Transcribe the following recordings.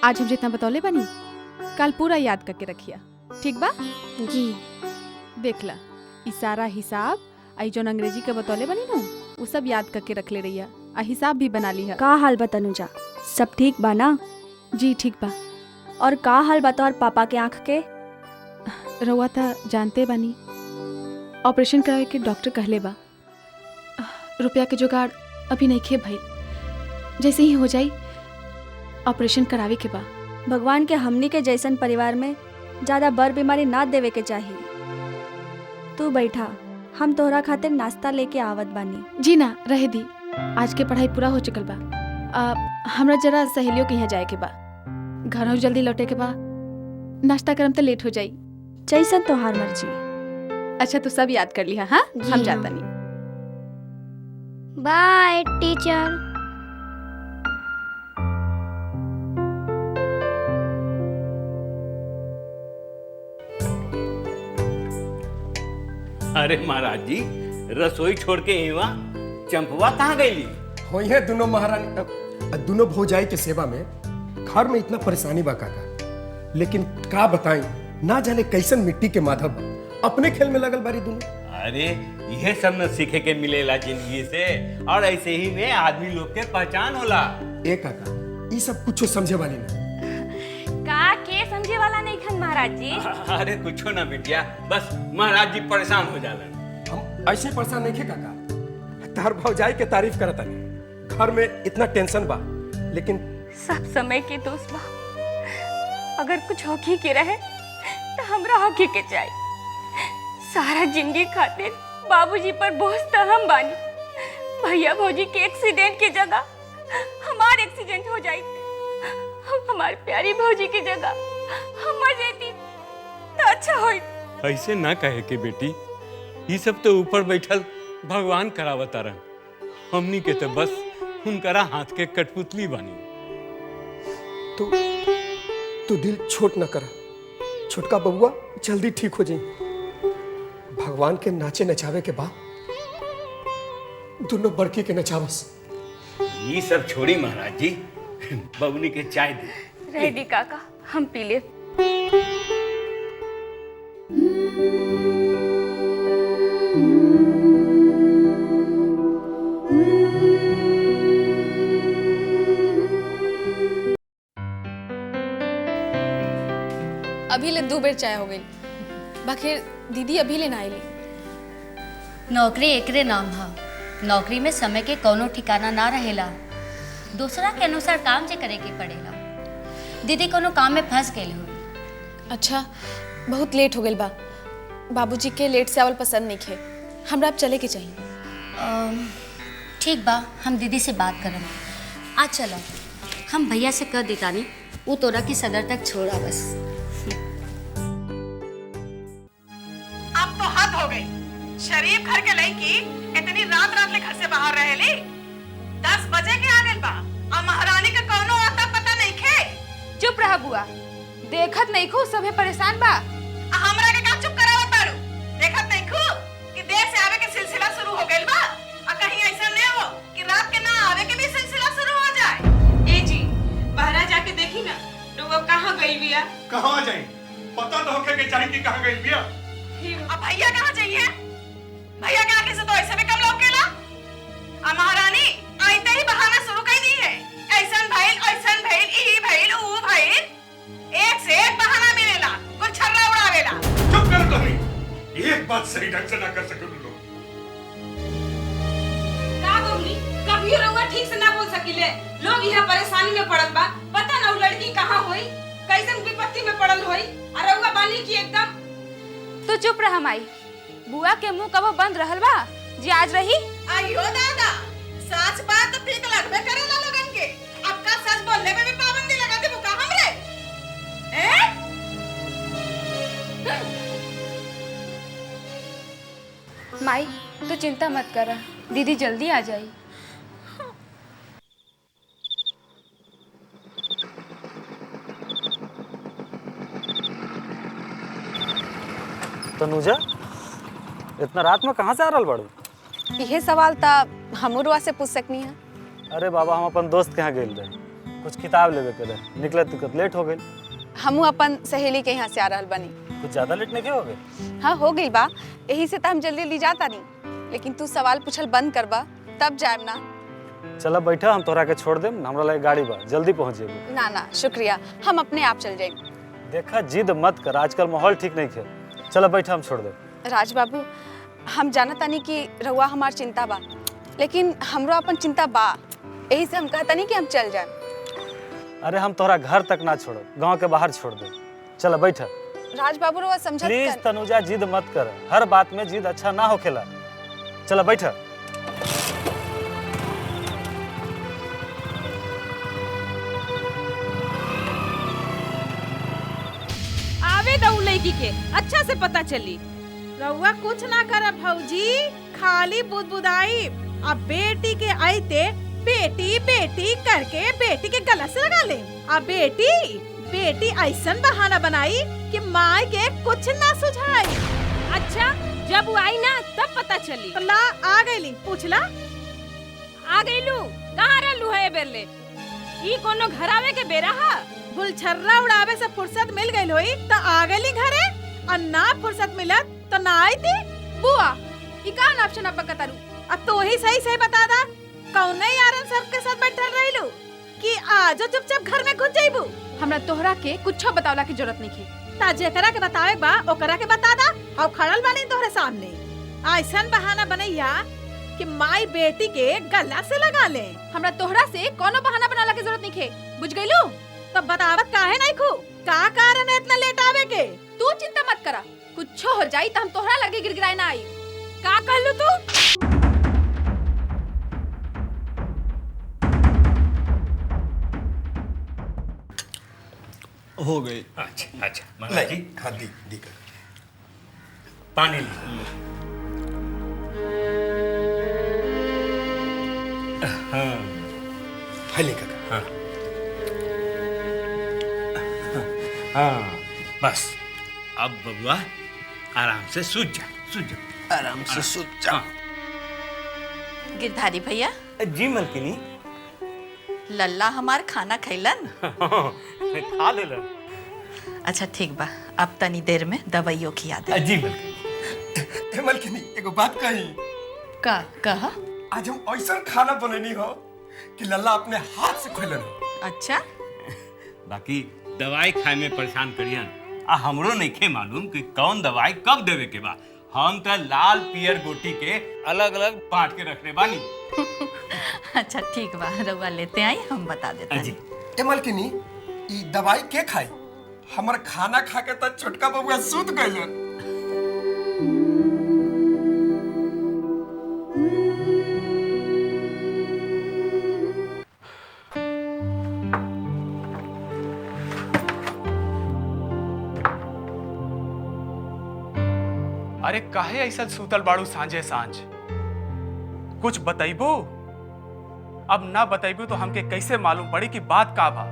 आज हम जितना बतौले बनी कल पूरा याद करके रखिया, ठीक बा? जी। देख ला ई सारा हिसाब आई जौन अंग्रेजी के बतौले बनी ना वो सब याद करके रख ले रही आ हिसाब भी बना ली है। का हाल बा तनुजा, सब ठीक बा ना? जी ठीक बा। और का हाल बा तोहर पापा के आँख के? रउआ था जानते बानी ऑपरेशन करावे के डॉक्टर कहले बा। रुपया के जुगाड़ अभी नहीं खे भाई, जैसे ही हो जाई ऑपरेशन करावे के बा। भगवान के हमनी के जैसन परिवार में ज्यादा बड़ बीमारी ना देवे के चाहिए। तू बैठा, हम तोहरा खातिर नाश्ता लेके आवत बानी। जी ना रहे दी, आज के पढ़ाई पूरा हो चुकल बा। हमरा जरा सहेलियों के यहाँ जाए के बा, घर जल्दी लौटे के बा, नाश्ता करम तो लेट हो जाई। जैसन तोहार मर्जी। अच्छा तो सब याद कर लिया? हाँ हम जाता नहीं। Bye teacher. अरे महाराज जी, रसोई छोड़ के एवा चंपवा कहाँ गईली? हो है दोनों महारानी दोनों भौजाई के सेवा में घर में इतना परेशानी बा काका, लेकिन का बताई ना जाने कैसन मिट्टी के माधव अपने खेल में लगल बारी दोनों। अरे यह सब न सीखे के मिलेला जिंदगी से, और ऐसे ही में आदमी लोग के पहचान होला। ए काका ये सब कुछ समझे वाली ना। का के समझे वाला नहीं खन महाराज जी। अरे कुछो ना बिटिया, बस महाराज जी परेशान हो जालन। हम ऐसे परेशान नहीं थे काका, तार भौजाई के तारीफ करता नहीं। घर में इतना टेंशन बा, लेकिन सब समय के दोस्त बा। अगर कुछ होके के रहे तो हमरा होके के चाहिए। सारा जिंदगी खातिर बाबूजी पर बोझ तो हम बानी। भैया भौजी के एक्सीडेंट की जगह हमार एक्सीडेंट हो जाए, हमारी प्यारी भौजी की जगह हम मर जाती तो अच्छा होई। ऐसे ना कहे के बेटी, ये सब तो ऊपर बैठल भगवान करावता रह, हमनी के तो बस उनकरा हाथ के कठपुतली बानी। तू दिल छोट न करा, छोटका बबुआ जल्दी ठीक हो जाए। भगवान के नाचे नचावे के बाद दोनों बड़की के नचावस। ये सब छोड़ी महाराज जी, बबनी के चाय दे। रेडी काका, हम पी ले। अभी ले 2 बेर चाय हो गई, बाकी दीदी अभी ले ना आईली। नौकरी एकरे नाम हा, नौकरी में समय के कोनो ठिकाना ना रहेला, दूसरा के अनुसार काम जे करे के पड़ेला। दीदी कोनो काम में फंस गई हो। अच्छा बहुत लेट हो गई बा, बाबूजी के लेट से आवल पसंद नहीं खे, हमरा अब चले के चाहिए। ठीक बा, हम दीदी से बात करब। आज चलो हम भैया से कह देतानी, वो तोरा की सदर तक छोड़ा बस। अब तो हद हो गई। शरीफ घर के लड़की इतनी रात रात ले घर से बाहर रहेली। 10 बजे के आ गइल बा और महारानी के कौनो आता पता नहीं खे। चुप रहा बुआ, देखत नहीं खो सभे परेशान बा। हमरा के का चुप करावत बारू? देखत नहीं खू कि देर से आवे के सिलसिला शुरू हो गइल बा, और कहीं ऐसा नहीं हो कि रात के ना आवे के भी सिलसिला शुरू हो जाए। ए जी बाहर जाके देखी ना, तो वो कहां गई बिया? कहां जाई? पता तो होके के चाहिए कि कहां गई बिया। अब भैया कहाँ चाहिए? भैया के आंखें से तो ऐसे भी कम लौकेला। अब महारानी आइते ही बहाना शुरू कर दी है। ऐसन भइल, ई भइल, ऊ भइल, एक से एक बहाना मिलेला, कुछ छर्रा उड़ावेला। चुप कर तुम, एक बात सही ढंग से ना कर सके लोग। का बोली? कभी रउआ ठीक से ना बोल सकिले। लोग यहाँ परेशानी में पड़ल बा, पता ना वो लड़की कहाँ होई, कैसन विपत्ति में पड़ल होई, और रउआ बानी की एकदम। तो चुप रहा माई, बुआ के मुंह कब बंद रहल बा जी आज रही। आइयो दादा, सच बात तो ठीक लगबे करेला लोगन के। अब का सच बोलने में भी पाबंदी लगा दे बुका हमरे। माई तो चिंता मत कर, दीदी जल्दी आ जाई। तनुजा, इतना रात में कहाँ से आ रहल बाड़ू? यह सवाल था हमरुआ से पूछ सकनी है। अरे बाबा, हम अपन दोस्त के यहाँ गेल रहे, कुछ किताब लेवे के रहे, निकले तिकत लेट हो गई। हमू अपन सहेली के यहाँ से आ रहल बनी। कुछ ज्यादा लेट नहीं हो गए? हाँ हो गई बा, यही से तो हम जल्दी ली जाता नहीं, लेकिन तू सवाल पूछल बंद करबा तब जाएब ना। चलो बैठा, हम तोरा के छोड़ देम, हमरा लगे गाड़ी बा, जल्दी पहुँच जेबे। ना ना शुक्रिया, हम अपने आप चल जाएब। देखा जिद मत कर, आजकल माहौल ठीक नहीं है। चलो बैठा, हम छोड़ दे। राज बाबू, हम जाना तानी कि रउआ हमार चिंता बा, लेकिन हमरो अपन चिंता बा, यही से हम कहता नहीं कि हम चल जाए। अरे हम तोरा घर तक ना छोड़ो, गांव के बाहर छोड़ दे। चलो बैठा। राज बाबू रउआ समझत प्लीज तनुजा जिद मत कर, हर बात में जिद अच्छा ना होखेला। चलो बैठा। आवे दऊ लड़की के अच्छा से पता चली। रउआ कुछ ना कर भौजी, खाली बुदबुदाई। अब बेटी के आईते बेटी बेटी करके बेटी के गला से लगा ले। अब बेटी ऐसन बहाना बनाई कि माँ के कुछ ना सुझाई। अच्छा जब वो आई ना तब पता चली। तो ला आ गईली, पूछला आ गईलू कहाँ रहलू है बेरले? ई कोनो घर आवे के बेरा हा? गुलछर्रा उड़ावे से फुर्सत मिल गई होई तो आ गईली घरे, और ना फुर्सत मिलत तो ना आई थी। बुआ ई का ऑप्शन अब बतारू? अब तो ही सही बता दा, कौने यारन सब के साथ बैठल रहिलू कि आजो चुपचाप घर में घुस जाइबू? हमरा तोहरा के कुछ बतावला की जरूरत नहीं है। ता जेकरा के बतावे बा ओकरा के बता दा, और खड़ल बानी तोहरे सामने। ऐसन बहाना बनैया कि माई बेटी के गला से लगा ले। हमरा तोहरा से कोनो बहाना बनाला की जरूरत नहीं है, बुझ गईलू? तब बतावत काहे नहीं खू? का कारण है इतना लेट आवे के? तू चिंता मत करा, कुछ हो जाई तो हम तोहरा लगे गिरगिराए ना आई। का कहलू तू? हो गई। अच्छा अच्छा महाराज जी, हाँ दी कर पानी ली। हाँ फैले काका। हाँ बस अब बबुआ आराम से सूझ जा, आराम से सूझ जा। गिरधारी भैया जी मलकिनी। लल्ला हमार खाना खैलन? खा लेला। अच्छा ठीक बा, अब तनी देर में दवाइयों खिया दे। जी मलकिनी। मलकिनी एगो बात कही। का कहा? आज हम ऐसा खाना बनेनी हो कि लल्ला अपने हाथ से खोलन हो। अच्छा बाकी दवाई खाए में परेशान करियन, आ हमरो नहीं मालूम कि कौन दवाई कब देवे के बा। हम तो लाल पियर गोटी के अलग अलग बांट के रखने बानी। अच्छा ठीक बा, रउआ लेते आई, हम बता देते जी। मलकिनी ई दवाई के खाई? हमर खाना खा के तो छोटका बबुआ सूत गइलन। अरे काहे ऐसा सूतल बाड़ू सांझे सांझ? कुछ बतैबू? अब ना बतैबू तो हमके कैसे मालूम पड़ी कि बात का बा?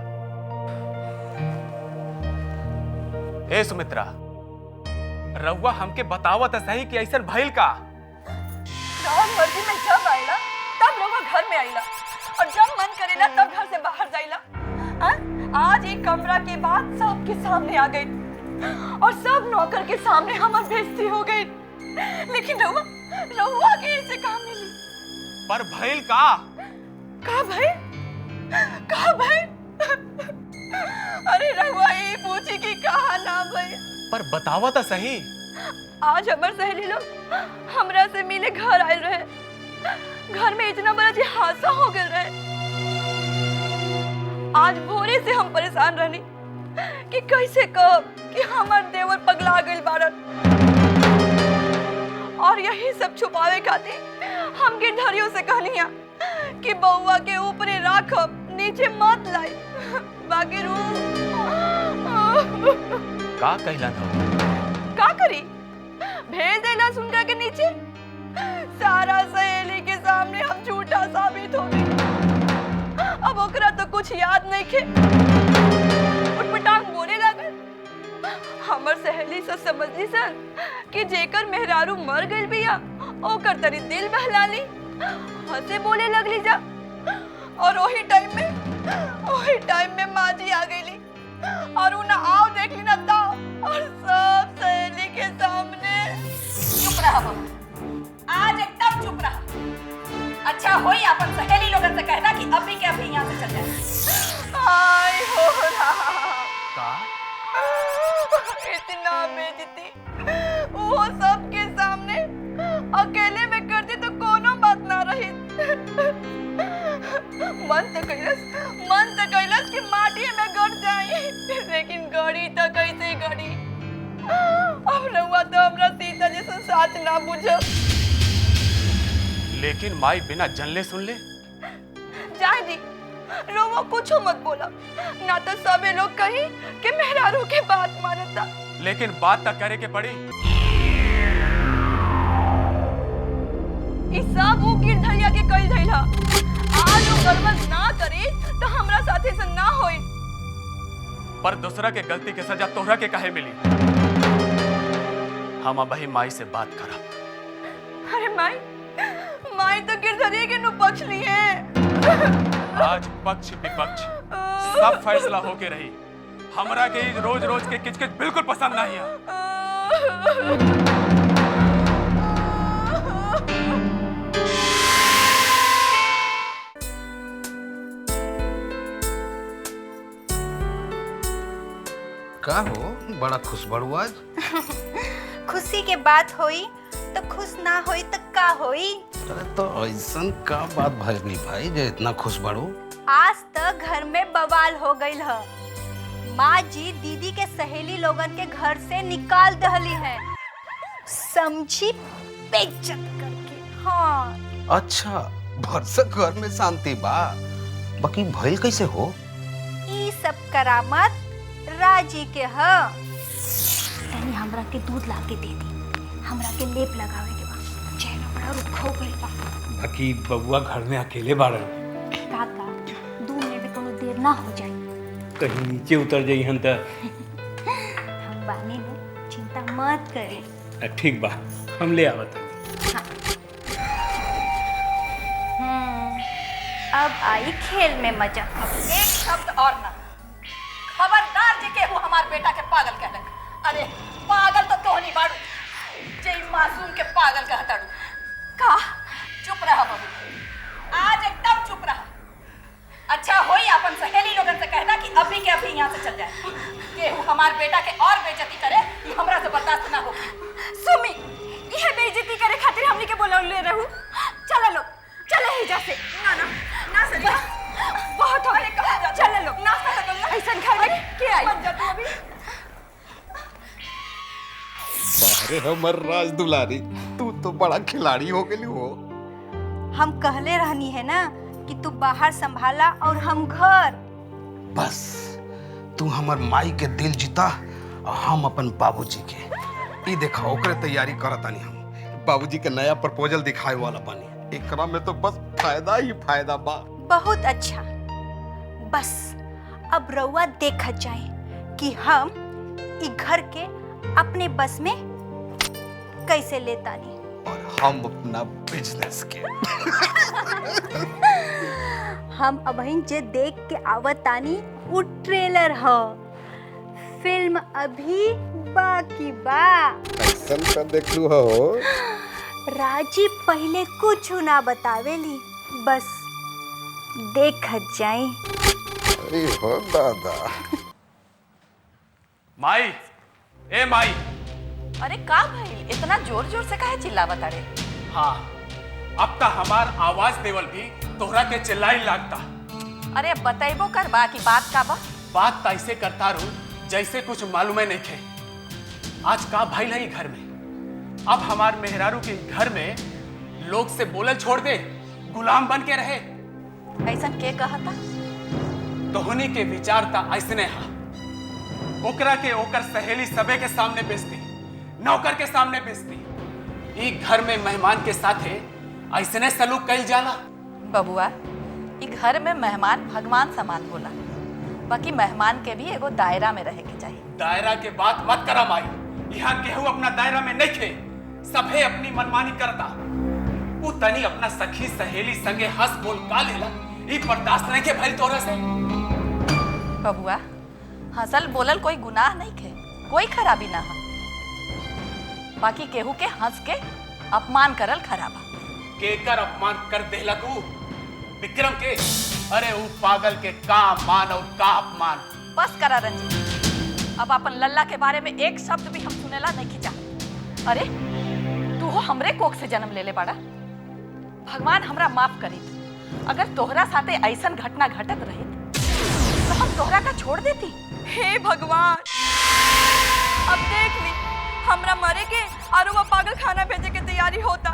ए सुमित्रा, रउआ हमके बतावत सही कि ऐसा भइल का? राम मर्जी में जब आइला तब रउआ घर में आइला, और जब मन करेला तब घर से बाहर जाइला। आज एक कमरा के बाद सबके सामने आ गई, और सब नौकर के सामने हमार बेइज्जती हो गई। लेकिन रउआ के ऐसे काम मिली। पर भइल का? का भाई? अरे रउआ ये पूछी कि कहा ना भाई। पर बतावा तो सही। आज हमार सहेली लोग हमरा से मिले घर आए रहे। घर में इतना बड़ा जी हादसा हो गया रहे। आज भोरे से हम परेशान रहनी कि कैसे कब कि हमार देवर पगला गइल बारन, और यही सब छुपावे खातिर हम गिरधरियों से कहनिया कि बउआ के ऊपरे राखब, नीचे मत लाई। बाकी रू का कहला था? का करी? भेज देना सुनकर के नीचे। सारा सहेली के सामने हम झूठा साबित हो गई। अब ओकरा तो कुछ याद नहीं खे, उठपटांग बोले लागल। हमर सहेली से समझली सर कि जेकर मेहरारू मर गइल बिया ओकर तरी दिल बहला ली, हंसे बोले लगली जा। और वही टाइम में वही टाइम में माँ जी आ गई और उन्हें आओ देख ली ना था और सब सहेली के सामने। चुप रहा बाबा, आज एकदम चुप रहा। अच्छा होई अपन सहेली लोगन से कहना कि अभी के अभी यहाँ से चल जाए। हाय हो रहा का इतना बेइज्जती वो सबके सामने अकेले में करती तो कोनो बात ना रही। मन तो कैलस कि माटी में गड़ जाए, लेकिन गड़ी तो कैसे गड़ी। अब रहुआ तो हमरा सीता जैसा साथ ना बुझो। लेकिन माई बिना जनले सुन ले। जाए दी, रहुआ कुछ मत बोला, ना तो सबे लोग कही कि मेहरारू के बात मानता। लेकिन बात तक करे के पड़ी। इस सब वो गिरधरिया के कई धैला। आज वो गलत ना करी तो हमरा साथे से ना होई। पर दूसरा के गलती के सजा तोहरा के काहे मिली? हम अबही माई से बात करब। अरे माई तो गिरधरिया के नु पक्ष ली है। आज पक्ष विपक्ष सब फैसला होके रही। हमरा के रोज रोज के किचकिच बिल्कुल पसंद नहीं है। का हो बड़ा खुश बड़ू आज? खुशी के बात होई तो खुश ना होई तो का होई? अरे तो ऐसन का बात भरनी भाई जो इतना खुश बड़ू? आज तक घर में बवाल हो गई है। माँ जी दीदी के सहेली लोगन के घर से निकाल दहली है, समझी, बेइज्जत करके। हाँ। अच्छा, भरसक घर में शांति बा, बाकी भइल कैसे हो? ई सब करामत राजी के है। तनी हमरा के दूध ला के दे दी, हमरा के लेप लगावे के बा, चेहरा बड़ा रुख हो गइल बा। बाकी बबुआ घर में अकेले बाड़न। काका 2 मिनट में कोनो देर ना हो जाए। कहीं नीचे उतर जाई हन त। हम बानी न, चिंता मत करे। ठीक बा, हम ले आवत। अब आई खेल में मजा। एक शब्द और ना। खबरदार जी के हमार बेटा के पागल कहलक। अरे पागल तो तोहनी बाड़ू, जे मासूम के पागल कहताड़ू। का चुप रहा बाबू, आज एकदम चुप रहा। अच्छा होई अपन सहेली लोगन से कहना कि अभी के अभी यहाँ से चल जाए। केहू हमार बेटा के और बेइज्जती करे, ये हमरा से बर्दाश्त ना होगी। सुमी, यह बेइज्जती करे खातिर हमनी के बोलौले रहू। चल लो, चले ही जैसे। ना सरिया, बहुत हो गए। चल लो, नाश्ता कर लो। ऐसा घर में के आई? मत जा तू अभी। बाहरे हमर राज दुलारी, तू तो बड़ा खिलाड़ी हो गई हो। हम कहले रहनी है ना कि तू बाहर संभाला और हम घर। बस तू हमर माई के दिल जीता और हम अपन बाबूजी के। ई देखा ओकरे तैयारी करतानी हम। बाबूजी के नया प्रपोजल दिखाए वाला बानी। एकरा में तो बस फायदा ही फायदा बा। बहुत अच्छा, बस अब रउआ देखत जाए कि हम ई घर के अपने बस में कैसे लेतानी। और हम अपना बिजनेस के। हम अबहिन जे देख के आवतानी वो ट्रेलर ह, फिल्म अभी बाकी बा। कैसन का देखलू हो? राजी पहले कुछ ना बतावेली, बस देखत जाए। अरे हो दादा। माई, ए माई। अरे का भइल? इतना जोर जोर से काहे चिल्लावत अरे? हाँ, अब तक हमार आवाज देवल भी तोहरा के चिल्लाई लागता। अरे बताइबो कर बा की बात का बा? बात तैसे करता रू जैसे कुछ मालूम नहीं थे। आज का भाई नहीं घर में। अब हमार मेहरारू के घर में लोग से बोलल छोड़ दे, गुलाम बन के रहे। ऐसन के कहता? तोहनी के विचार ता ऐसने हा। ओकरा के ओकर सहेली सबे के सामने बेचती, नौकर के सामने बेचती। ई घर में मेहमान के साथे ऐसने सलूक कइल जाला। बबुआ, ई घर में मेहमान भगवान समान होला, बाकी मेहमान के भी एगो दायरा में रहे के चाहिए। दायरा के बात मत करा माई। यहाँ केहू अपना दायरा में नहीं खे, सभे अपनी मनमानी करता। वो तनी अपना सखी सहेली संगे हंस बोल का लेला ये बर्दाश्त नहीं के भइल तोरा से। बबुआ हंसल बोलल कोई गुनाह नहीं खे, कोई खराबी ना है। बाकी केहू के हंस के अपमान करल खराबा। केकर अपमान कर देला तू? विक्रम के? अरे वो पागल के का मान और का अपमान। बस करा रंजीत, अब अपन लल्ला के बारे में एक शब्द भी हम सुनेला नहीं खिंचा। अरे तू हो हमरे कोख से जन्म ले ले बाड़ा। भगवान हमरा माफ करी, अगर तोहरा साथे ऐसन घटना घटत रही तो हम तोहरा का छोड़ देती। हे भगवान, अब देख ली हमरा मरे के और वो पागल खाना भेजे के तैयारी होता।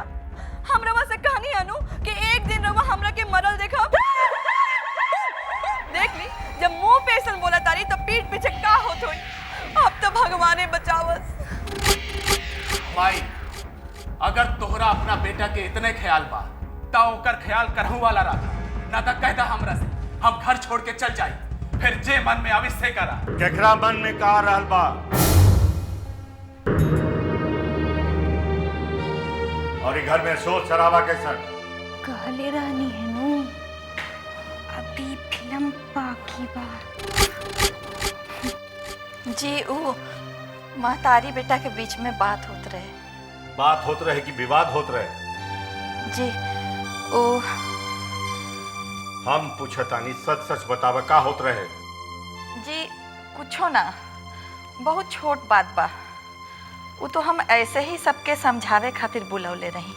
हमरा वहाँ से कहानी अनु कि एक दिन रवा हमरा के मरल देखा। देख ली जब मुंह पे ऐसा बोला तारी तो पीठ पीछे का होत होई। अब तो भगवाने बचावस। भाई अगर तोहरा अपना बेटा के इतने ख्याल बा ता ओकर ख्याल करहू वाला रहा, ना तो कहता हमरा से हम घर छोड़ के चल जाई, फिर जे मन में आवी से करा। केकरा मन में का रहल बा? और घर में शोर शराबा कैसा? कहले रहनी है नु, अभी फिल्म बाकी बा। जी वो महतारी बेटा के बीच में बात होत रहे। बात होत रहे कि विवाद होत रहे? जी ओ हम पूछतानी, सच सच बतावा का होत रहे? जी कुछो ना, बहुत छोट बात बा। वो तो हम ऐसे ही सबके समझावे खातिर बुलौले रही।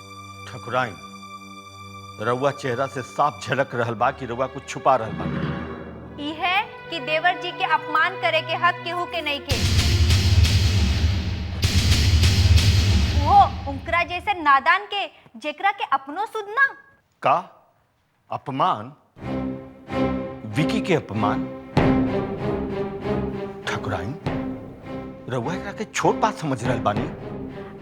ठकुराइन, रउआ चेहरा से साफ झलक रहल बा कि रउआ कुछ छुपा रहल बा। ई है कि देवर जी के अपमान करे के हक केहू के नहीं के। वो उनकरा जैसे नादान के जेकरा के अपनो सुधना। का अपमान? विकी के अपमान? ठकुराइन, रउआ एकरा के छोट बात समझ रहल बानी।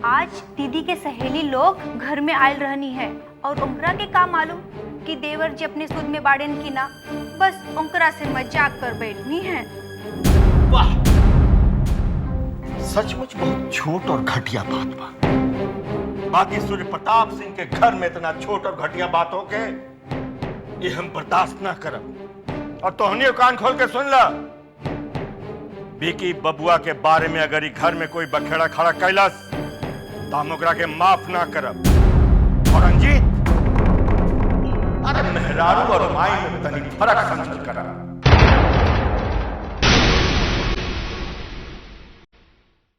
आज दीदी के सहेली लोग घर में आयल रहनी है और उनकरा के का मालूम कि देवर जी अपने सुध में बाड़न की ना, बस उनकरा से मजाक कर बैठनी है। वाह, सचमुच बहुत छोट और घटिया बात बा। बाकी सूर्य प्रताप सिंह के घर में इतना छोट और घटिया बातों के ये हम बर्दाश्त ना करब। और तोहनियो कान खोल के सुन ला, विकी बबुआ के बारे में अगर ई घर में कोई बखेड़ा खड़ा कैलस तो हम ओकरा के माफ ना करब। और रंजीत, अरे मेहरारू और माई में तनी फर्क समझ करा।